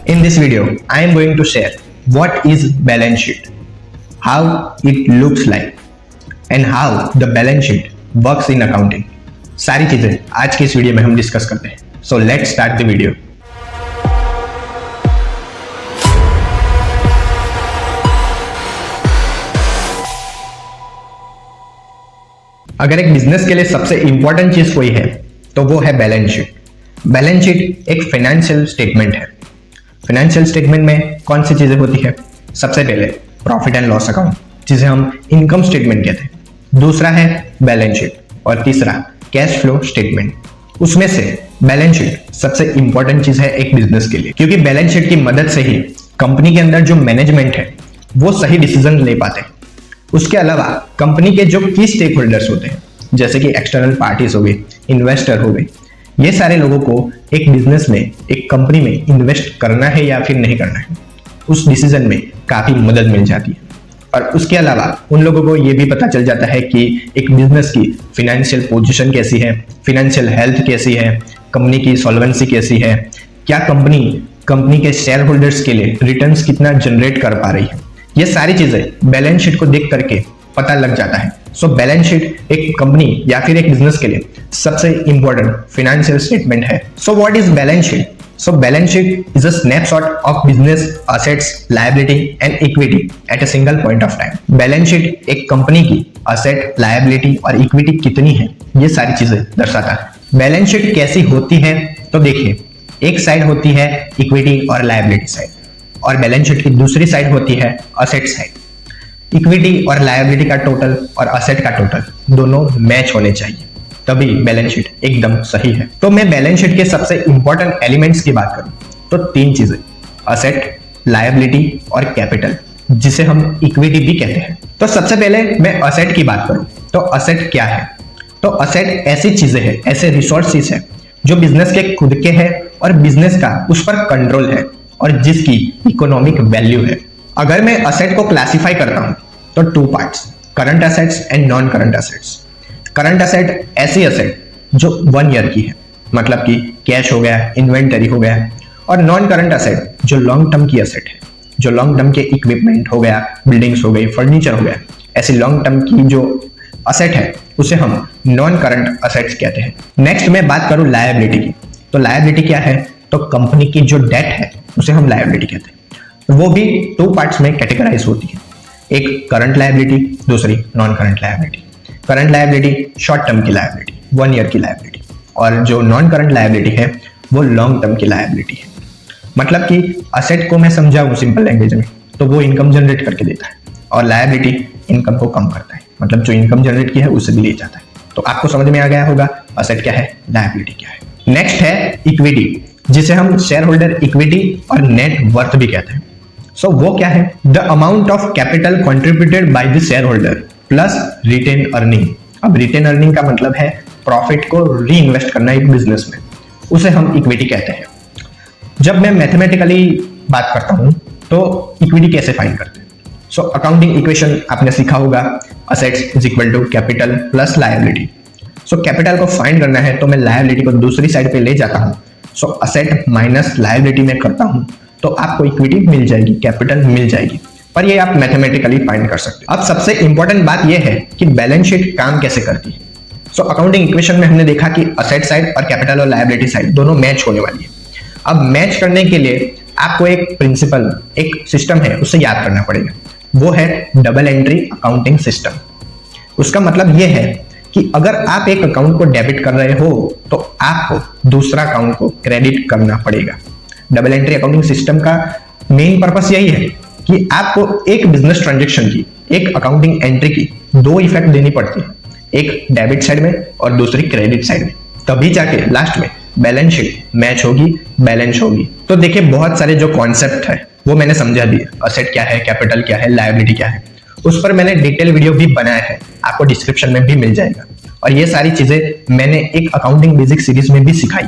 In this video, I am going to share what is balance sheet, how it looks like, and how the balance sheet works in accounting. सारी चीजें आज की इस video में हम discuss करते हैं. So let's start the video. अगर एक बिजनेस के लिए सबसे इंपॉर्टेंट चीज कोई है तो वो है बैलेंस शीट. बैलेंस शीट एक फाइनेंशियल स्टेटमेंट है. फाइनेंशियल स्टेटमेंट में कौन सी चीजें होती है? सबसे पहले प्रॉफिट एंड लॉस अकाउंट, जिसे हम इनकम स्टेटमेंट कहते हैं. दूसरा है बैलेंस शीट और तीसरा कैश फ्लो स्टेटमेंट. उसमें से बैलेंस शीट सबसे इंपॉर्टेंट चीज है एक बिजनेस के लिए, क्योंकि बैलेंस शीट की मदद से ही कंपनी के अंदर जो मैनेजमेंट है वो सही डिसीजन ले पाते हैं. उसके अलावा कंपनी के जो की स्टेक होल्डर्स होते हैं, जैसे कि एक्सटर्नल पार्टीज हो गई, इन्वेस्टर हो गए, ये सारे लोगों को एक बिजनेस में, एक कंपनी में इन्वेस्ट करना है या फिर नहीं करना है, उस डिसीजन में काफी मदद मिल जाती है. और उसके अलावा उन लोगों को ये भी पता चल जाता है कि एक बिजनेस की फाइनेंशियल पोजीशन कैसी है, फाइनेंशियल हेल्थ कैसी है, कंपनी की सॉल्वेंसी कैसी है, क्या कंपनी के शेयर होल्डर्स के लिए रिटर्न्स कितना जनरेट कर पा रही है. ये सारी चीजें बैलेंस शीट को देख करके पता लग जाता है. सो बैलेंस शीट एक कंपनी या फिर एक बिजनेस के लिए सबसे इंपॉर्टेंट फाइनेंशियल स्टेटमेंट है. So what is balance sheet? So balance sheet is a snapshot of business assets, liability and equity at a single point of time. Balance sheet एक company की asset, liability और equity कितनी है, ये सारी चीजें दर्शाता है. बैलेंस शीट कैसी होती है तो देखिए, एक साइड होती है इक्विटी और लायबिलिटी साइड, और बैलेंस शीट की दूसरी साइड होती है असेट साइड. इक्विटी और लायबिलिटी का टोटल और असेट का टोटल दोनों मैच होने चाहिए, तभी बैलेंस शीट एकदम सही है. तो मैं बैलेंस शीट के सबसे इंपॉर्टेंट एलिमेंट्स की बात करूं तो तीन चीजें, असेट, लायबिलिटी और कैपिटल, जिसे हम इक्विटी भी कहते हैं. तो सबसे पहले मैं असेट की बात करूं तो असेट क्या है? तो असेट ऐसी चीजें हैं, ऐसे रिसोर्सेज है जो बिजनेस के खुद के है और बिजनेस का उस पर कंट्रोल है और जिसकी इकोनॉमिक वैल्यू है. अगर मैं असेट को क्लासिफाई करता हूं तो two parts, current assets and non current assets. Current asset ऐसी असेट जो 1 ईयर की है, मतलब कि कैश हो गया, इन्वेंटरी हो गया. और नॉन करंट असेट जो लॉन्ग टर्म की असेट है, जो लॉन्ग टर्म के इक्विपमेंट हो गया, बिल्डिंग्स हो गई, फर्नीचर हो गया, ऐसी लॉन्ग टर्म की जो असेट है उसे हम नॉन करंट असेट्स कहते हैं. नेक्स्ट मैं बात करूं लायबिलिटी की, तो लायबिलिटी क्या है? तो कंपनी की जो डेट है उसे हम लायबिलिटी कहते हैं. वो भी 2 पार्ट्स में कैटेगराइज होती है, एक करंट लायबिलिटी, दूसरी non current liability. Current liability short term की लायबिलिटी, 1 ईयर की लायबिलिटी, और जो नॉन करंट लायबिलिटी है वो लॉन्ग टर्म की लायबिलिटी है. मतलब कि असेट को मैं समझाऊं सिंपल लैंग्वेज में तो वो इनकम जनरेट करके देता है, और लायबिलिटी इनकम को कम करता है, मतलब जो इनकम जनरेट की है उसे भी ले जाता है. तो आपको समझ में आ गया होगा असेट क्या है, लायबिलिटी क्या है. नेक्स्ट है इक्विटी, जिसे हम शेयर होल्डर इक्विटी और नेट वर्थ भी कहते हैं. सो वो क्या है? The amount of capital contributed by the share holder plus retain earning. अब रिटेन अर्निंग का मतलब है प्रॉफिट को री इन्वेस्ट करना एक बिजनेस में, उसे हम इक्विटी कहते हैं. जब मैं मैथमेटिकली बात करता हूं तो इक्विटी कैसे फाइंड करते हैं? सो अकाउंटिंग इक्वेशन आपने सीखा होगा, assets is equal to capital plus liability. So capital को फाइंड करना है तो मैं लायबिलिटी को दूसरी साइड पे ले जाता हूं. सो असेट माइनस लायबिलिटी में करता हूं तो आपको इक्विटी मिल जाएगी, कैपिटल मिल जाएगी. पर ये आप मैथमेटिकली फाइंड कर सकते हो. अब सबसे इंपॉर्टेंट बात ये है कि बैलेंस शीट काम कैसे करती है. सो अकाउंटिंग इक्वेशन में हमने देखा कि असेट साइड और कैपिटल और लायबिलिटी साइड दोनों मैच होने वाली है. अब मैच करने के लिए आपको एक प्रिंसिपल, एक सिस्टम है, उसे याद करना पड़ेगा. वो है डबल एंट्री अकाउंटिंग सिस्टम. उसका मतलब ये है कि अगर आप एक अकाउंट को डेबिट कर रहे हो तो आपको दूसरा अकाउंट को क्रेडिट करना पड़ेगा. डबल एंट्री अकाउंटिंग सिस्टम का मेन पर्पस यही है कि आपको एक बिजनेस ट्रांजैक्शन की, एक अकाउंटिंग एंट्री की 2 इफेक्ट देनी पड़ती है, एक डेबिट साइड में और दूसरी क्रेडिट साइड में, तभी जाके लास्ट में बैलेंस शीट मैच होगी, बैलेंस होगी. तो देखिए, बहुत सारे जो कॉन्सेप्ट है वो मैंने समझा दिए. असेट क्या है, कैपिटल क्या है, लायबिलिटी क्या है, उस पर मैंने डिटेल वीडियो भी बनाया है, आपको डिस्क्रिप्शन में भी मिल जाएगा. और ये सारी चीजें मैंने एक अकाउंटिंग बेसिक सीरीज में भी सिखाई.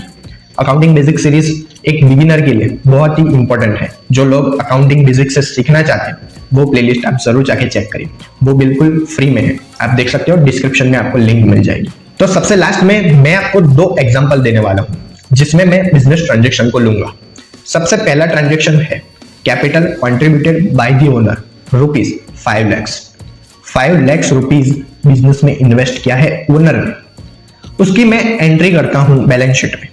अकाउंटिंग बेसिक सीरीज एक बिगिनर के लिए बहुत ही इंपॉर्टेंट है. जो लोग अकाउंटिंग बेसिक से सीखना चाहते हैं वो प्लेलिस्ट आप जरूर जाके चेक करिए, वो बिल्कुल फ्री में है, आप देख सकते हो, डिस्क्रिप्शन में आपको लिंक मिल जाएगी. तो सबसे लास्ट में मैं आपको 2 एग्जांपल देने वाला हूं जिसमें मैं बिजनेस ट्रांजैक्शन को लूंगा. सबसे पहला ट्रांजेक्शन है capital contributed by the owner ₹5 lakh. 5 lakh rupees business में इन्वेस्ट किया है ओनर ने, उसकी मैं एंट्री करता हूं बैलेंस शीट में,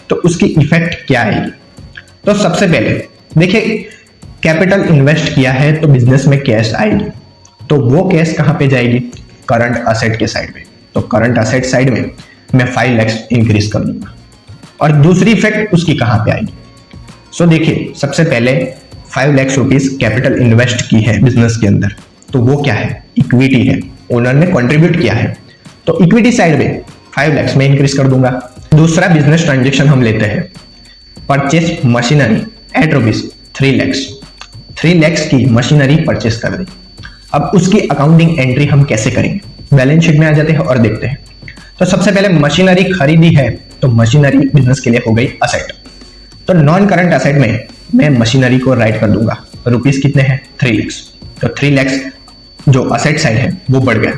तो उसकी इफेक्ट क्या आएगी? तो सबसे पहले देखिए, कैपिटल इन्वेस्ट किया है तो बिजनेस में कैश आएगी, तो वो कैश कहां पे जाएगी? करंट असेट के साइड में। तो करंट असेट साइड में मैं 5 लाख इंक्रीज कर दूंगा। और दूसरी इफेक्ट उसकी कहां पे आएगी? सो देखिए, सबसे पहले 5 लाख रुपीज कैपिटल इन्वेस्ट की है बिजनेस के अंदर, तो वो क्या है? इक्विटी है, ओनर ने कंट्रीब्यूट किया है, तो इक्विटी साइड में 5 लाख में इंक्रीज कर दूंगा। दूसरा बिजनेस ट्रांजेक्शन हम लेते हैं, purchase machinery at ₹3 lakh. 3 lakh की मशीनरी परचेस कर दी। अब उसकी अकाउंटिंग एंट्री हम कैसे करेंगे? बैलेंस शीट में आ जाते हैं और देखते हैं। तो सबसे पहले मशीनरी खरीदी है, तो मशीनरी बिजनेस के लिए हो गई असेट, तो नॉन करंट असेट में मैं मशीनरी को राइट कर दूंगा। रुपीस कितने हैं? 3 लाख। तो 3 लाख जो असेट साइड है वो बढ़ गया।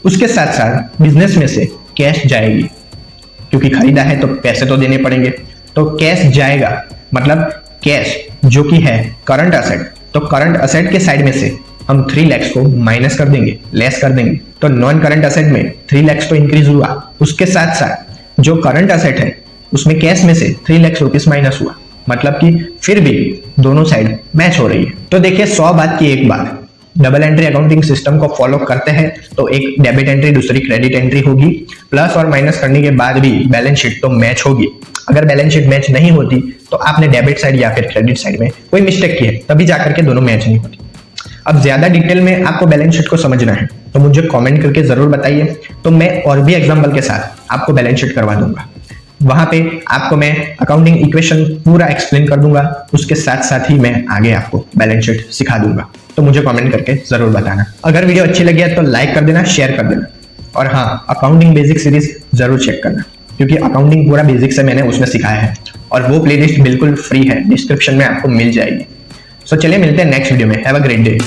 उसके साथ साथ बिजनेस में से कैश जाएगी, क्योंकि खरीदा है तो पैसे तो देने पड़ेंगे, तो कैश जाएगा, मतलब कैश जो कि है करंट असेट, तो करंट असेट के साइड में से हम 3 लाख को माइनस कर देंगे, लेस कर देंगे, तो नॉन करंट असेट में 3 लाख तो इंक्रीज हुआ, उसके साथ साथ जो करंट असेट है उसमें कैश में से 3 लाख रुपीस माइनस हुआ, मतलब कि फिर भी दोनों साइड मैच हो रही है। तो देखिए, 100 बात की एक बात, डबल एंट्री अकाउंटिंग सिस्टम को फॉलो करते हैं तो एक डेबिट एंट्री दूसरी क्रेडिट एंट्री होगी, प्लस और माइनस करने के बाद भी बैलेंस शीट तो मैच होगी। अगर बैलेंस शीट मैच नहीं होती तो आपने डेबिट साइड या फिर क्रेडिट साइड में कोई मिस्टेक की है, तभी जाकर के दोनों मैच नहीं होती। अब ज्यादा डिटेल में आपको बैलेंस शीट को समझना है तो मुझे कमेंट करके जरूर बताइए, तो मैं और भी एग्जांपल के साथ आपको बैलेंस शीट करवा दूंगा। वहां पे आपको मैं अकाउंटिंग इक्वेशन पूरा एक्सप्लेन कर दूंगा, उसके साथ साथ ही मैं आगे आपको बैलेंस शीट सिखा दूंगा, तो मुझे कमेंट करके जरूर बताना। अगर वीडियो अच्छी लगी है तो लाइक कर देना, शेयर कर देना, और हाँ, अकाउंटिंग बेसिक सीरीज जरूर चेक करना, क्योंकि अकाउंटिंग पूरा बेसिक से मैंने उसमें सिखाया है और वो प्लेलिस्ट बिल्कुल फ्री है, डिस्क्रिप्शन में आपको मिल जाएगी। सो चलिए मिलते हैं नेक्स्ट वीडियो में। Have a great day.